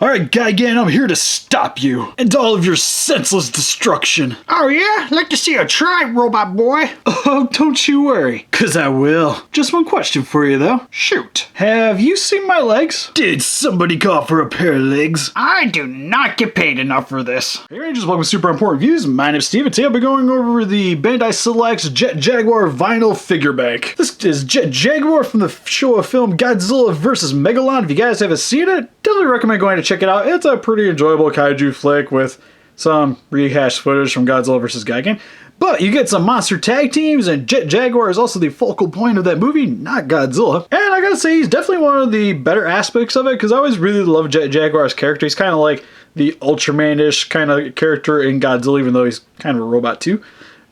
Alright, Gigan, I'm here to stop you and all of your senseless destruction. Oh yeah? Like to see a try, robot boy. Oh, don't you worry, cause I will. Just one question for you though. Shoot. Have you seen my legs? Did somebody call for a pair of legs? I do not get paid enough for this. Hey Rangers, welcome to Super Important Views. My name's Steve, and today I'll be going over the Bandai Selects Jet Jaguar vinyl figure bank. This is Jet Jaguar from the Showa film Godzilla vs. Megalon. If you guys haven't seen it, definitely recommend going to check it out. It's a pretty enjoyable kaiju flick with some rehashed footage from Godzilla vs. Gigan. But you get some monster tag teams, and Jet Jaguar is also the focal point of that movie, not Godzilla. And I gotta say, he's definitely one of the better aspects of it, because I always really love Jet Jaguar's character. He's kind of like the Ultraman-ish kind of character in Godzilla, even though he's kind of a robot too.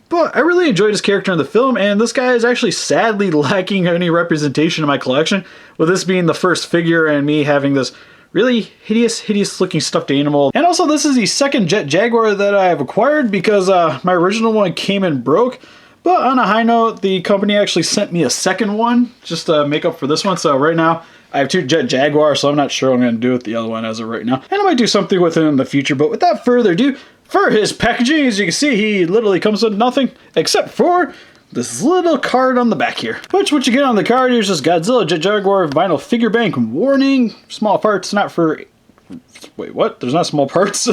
But I really enjoyed his character in the film, and this guy is actually sadly lacking any representation in my collection, with this being the first figure and me having this really hideous looking stuffed animal. And also, this is the second Jet Jaguar that I have acquired because my original one came in broke. But on a high note, the company actually sent me a second one just to make up for this one. So right now, I have two Jet Jaguars, so I'm not sure what I'm going to do with the other one as of right now. And I might do something with him in the future, but without further ado, for his packaging, as you can see, he literally comes with nothing except for this little card on the back here. Which, what you get on the card here is just Godzilla Jet Jaguar vinyl figure bank warning. Small parts not for... Wait, what? There's not small parts?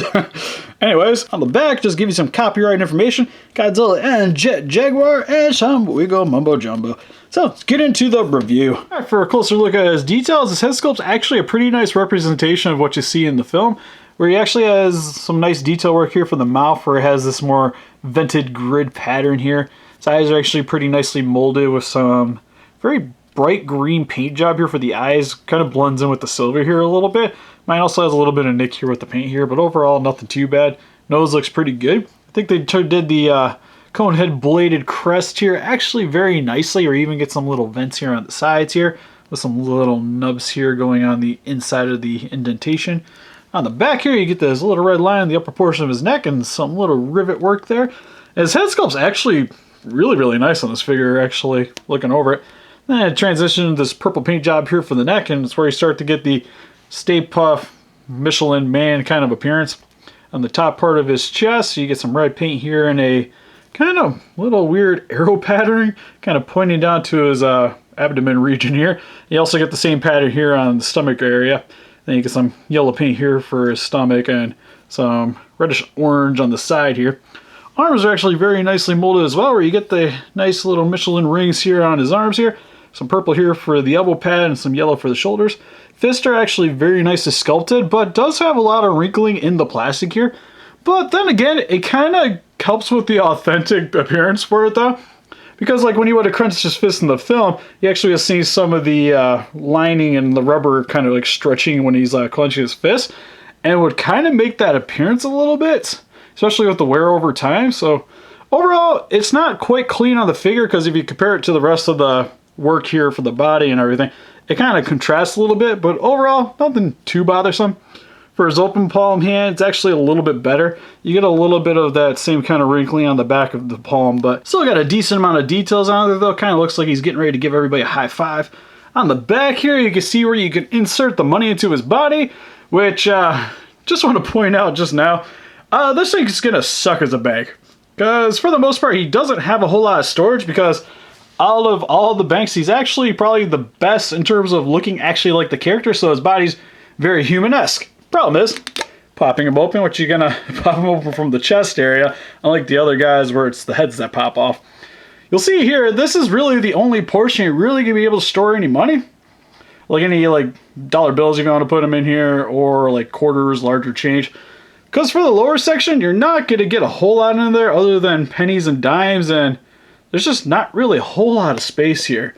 Anyways, on the back, just give you some copyright information. Godzilla and Jet Jaguar and some wiggle mumbo jumbo. So, let's get into the review. All right, for a closer look at his details, his head sculpt's actually a pretty nice representation of what you see in the film, where he actually has some nice detail work here for the mouth, where it has this more vented grid pattern here. His eyes are actually pretty nicely molded with some very bright green paint job here for the eyes. Kind of blends in with the silver here a little bit. Mine also has a little bit of nick here with the paint here, but overall nothing too bad. Nose looks pretty good. I think they did the cone head bladed crest here actually very nicely, or even get some little vents here on the sides here with some little nubs here going on the inside of the indentation. On the back here, you get this little red line in the upper portion of his neck and some little rivet work there. His head sculpt's actually really nice on this figure, actually, looking over it. Then I transitioned to this purple paint job here for the neck, and it's where you start to get the Stay Puft Michelin Man kind of appearance. On the top part of his chest, you get some red paint here and a kind of little weird arrow pattern, kind of pointing down to his abdomen region here. You also get the same pattern here on the stomach area. Then you get some yellow paint here for his stomach and some reddish orange on the side here. Arms are actually very nicely molded as well, where you get the nice little Michelin rings here on his arms here. Some purple here for the elbow pad and some yellow for the shoulders. Fists are actually very nicely sculpted, but does have a lot of wrinkling in the plastic here. But then again, it kind of helps with the authentic appearance for it though. Because like when he would have crunched his fist in the film, you actually have seen some of the lining and the rubber kind of like stretching when he's clenching his fist. And it would kind of make that appearance a little bit, especially with the wear over time. So overall, it's not quite clean on the figure, because if you compare it to the rest of the work here for the body and everything, it kind of contrasts a little bit, but overall, nothing too bothersome. For his open palm hand, it's actually a little bit better. You get a little bit of that same kind of wrinkling on the back of the palm, but still got a decent amount of details on it though. Kind of looks like he's getting ready to give everybody a high five. On the back here, you can see where you can insert the money into his body, which just want to point out just now, this thing's gonna suck as a bank. Because for the most part, he doesn't have a whole lot of storage, because out of all the banks, he's actually probably the best in terms of looking actually like the character, so his body's very human-esque. Problem is, popping him open, what you're gonna pop him open from the chest area, unlike the other guys where it's the heads that pop off. You'll see here, this is really the only portion you're really gonna be able to store any money. Like any like dollar bills if you want to put them in here, or like quarters, larger change. Because for the lower section, you're not gonna get a whole lot in there other than pennies and dimes, and there's just not really a whole lot of space here.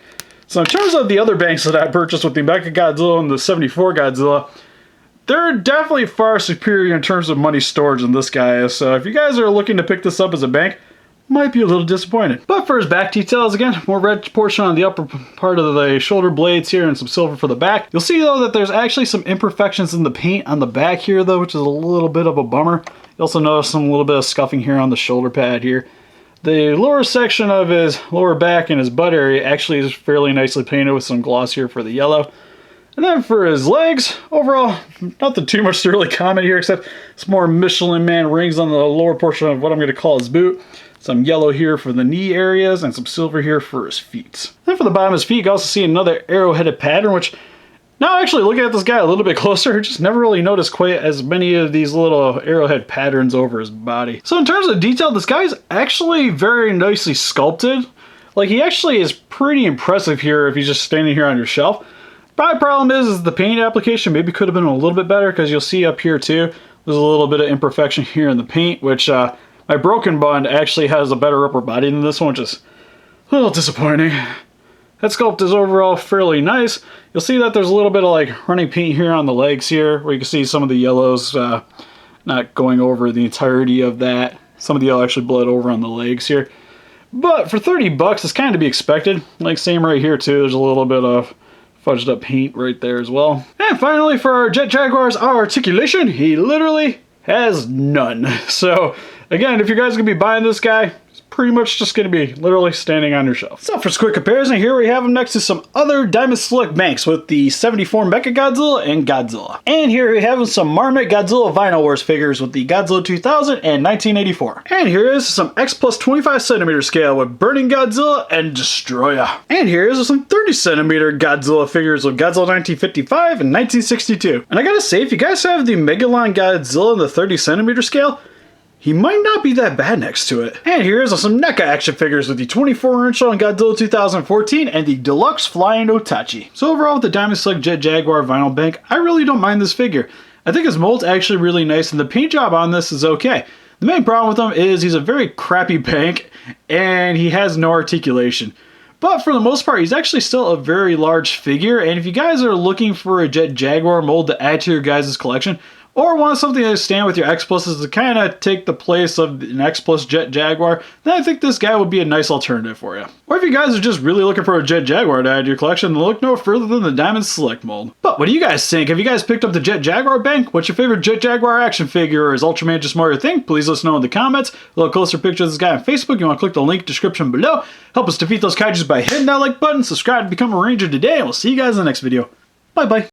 So in terms of the other banks that I purchased with the Mecha Godzilla and the 74 Godzilla, they're definitely far superior in terms of money storage than this guy is. So if you guys are looking to pick this up as a bank, might be a little disappointed. But for his back details, again, more red portion on the upper part of the shoulder blades here and some silver for the back. You'll see though that there's actually some imperfections in the paint on the back here though, which is a little bit of a bummer. You also notice some little bit of scuffing here on the shoulder pad here. The lower section of his lower back and his butt area actually is fairly nicely painted with some gloss here for the yellow. And then for his legs, overall, nothing too much to really comment here, except some more Michelin Man rings on the lower portion of what I'm going to call his boot. Some yellow here for the knee areas, and some silver here for his feet. Then for the bottom of his feet, you can also see another arrow-headed pattern, which, now actually looking at this guy a little bit closer, just never really noticed quite as many of these little arrowhead patterns over his body. So in terms of detail, this guy's actually very nicely sculpted. Like, he actually is pretty impressive here if he's just standing here on your shelf. My problem is the paint application maybe could have been a little bit better, because you'll see up here too, there's a little bit of imperfection here in the paint, which my Broken Bond actually has a better upper body than this one, which is a little disappointing. That sculpt is overall fairly nice. You'll see that there's a little bit of like running paint here on the legs here, where you can see some of the yellows not going over the entirety of that. Some of the yellow actually bled over on the legs here. But for 30 bucks, it's kind of to be expected. Like same right here too, there's a little bit of fudged up paint right there as well. And finally for our Jet Jaguar's articulation, he literally has none. So again, if you guys are gonna be buying this guy, pretty much just going to be literally standing on your shelf. So for a quick comparison, here we have him next to some other Diamond Select banks with the 74 Mechagodzilla and Godzilla. And here we have some Marmot Godzilla Vinyl Wars figures with the Godzilla 2000 and 1984. And here is some X plus 25 centimeter scale with Burning Godzilla and Destroyer. And here is some 30 centimeter Godzilla figures with Godzilla 1955 and 1962. And I gotta say, if you guys have the Megalon Godzilla in the 30 centimeter scale, he might not be that bad next to it. And here's some NECA action figures with the 24-inch on Godzilla 2014 and the Deluxe Flying Otachi. So overall with the Diamond Select Jet Jaguar vinyl bank, I really don't mind this figure. I think his mold's actually really nice and the paint job on this is okay. The main problem with him is he's a very crappy bank and he has no articulation. But for the most part, he's actually still a very large figure, and if you guys are looking for a Jet Jaguar mold to add to your guys' collection, or want something to stand with your X Pluses to kind of take the place of an X Plus Jet Jaguar, then I think this guy would be a nice alternative for you. Or if you guys are just really looking for a Jet Jaguar to add to your collection, then look no further than the Diamond Select mold. But what do you guys think? Have you guys picked up the Jet Jaguar bank? What's your favorite Jet Jaguar action figure, or is Ultraman just more your thing? Please let us know in the comments. A little closer picture of this guy on Facebook. You want to click the link description below. Help us defeat those kaijus by hitting that like button, subscribe to become a ranger today, and we'll see you guys in the next video. Bye bye.